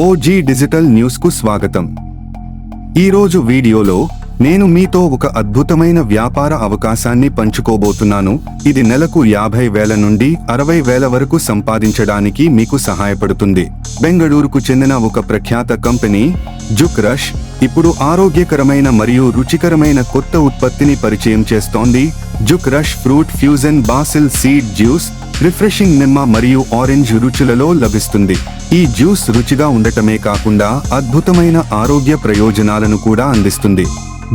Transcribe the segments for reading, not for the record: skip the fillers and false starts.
OG digital న్యూస్కు స్వాగతం. ఈరోజు వీడియోలో నేను మీతో ఒక అద్భుతమైన వ్యాపార అవకాశాన్ని పంచుకోబోతున్నాను. ఇది నెలకు 50,000 నుండి 60,000 వరకు సంపాదించడానికి మీకు సహాయపడుతుంది. బెంగళూరుకు చెందిన ఒక ప్రఖ్యాత కంపెనీ జుక్ రష్ ఇప్పుడు ఆరోగ్యకరమైన మరియు రుచికరమైన కొత్త ఉత్పత్తిని పరిచయం చేస్తోంది. జుక్ rush fruit fusion basil seed juice refreshing నిమ్మ మరియు ఆరెంజ్ రుచులలో లభిస్తుంది. ఈ జ్యూస్ రుచిగా ఉండటమే కాకుండా అద్భుతమైన ఆరోగ్య ప్రయోజనాలను కూడా అందిస్తుంది.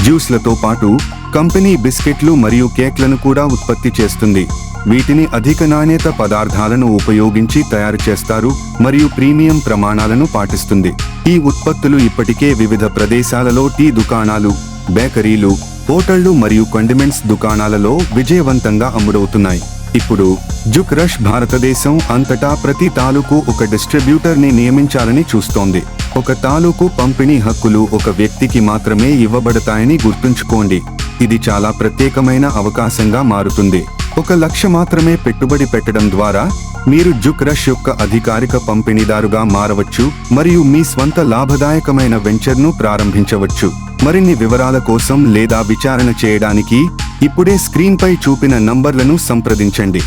జ్యూస్లతో పాటు కంపెనీ బిస్కెట్లు మరియు కేక్లను కూడా ఉత్పత్తి చేస్తుంది. వీటిని అధిక నాణ్యత పదార్థాలను ఉపయోగించి తయారు చేస్తారు మరియు ప్రీమియం ప్రమాణాలను పాటిస్తుంది. ఈ ఉత్పత్తులు ఇప్పటికే వివిధ ప్రదేశాలలో టీ దుకాణాలు, బేకరీలు, హోటళ్లు మరియు కండిమెంట్స్ దుకాణాలలో విజయవంతంగా అమ్ముడవుతున్నాయి. ఇప్పుడు జుక్ రష్ భారతదేశం అంతటా ప్రతి తాలూకు ఒక డిస్ట్రిబ్యూటర్ ని నియమించాలని చూస్తోంది. ఒక తాలూకు పంపిణీ హక్కులు ఒక వ్యక్తికి మాత్రమే ఇవ్వబడతాయని గుర్తుంచుకోండి. ఇది చాలా ప్రత్యేకమైన అవకాశంగా మారుతుంది. 1,00,000 మాత్రమే పెట్టుబడి పెట్టడం ద్వారా మీరు జుక్ రష్ యొక్క అధికారిక పంపిణీదారుగా మారవచ్చు మరియు మీ స్వంత లాభదాయకమైన వెంచర్ను ప్రారంభించవచ్చు. మరిన్ని వివరాల కోసం లేదా విచారణ చేయడానికి ఇప్పుడే స్క్రీన్పై చూపిన నంబర్లను సంప్రదించండి.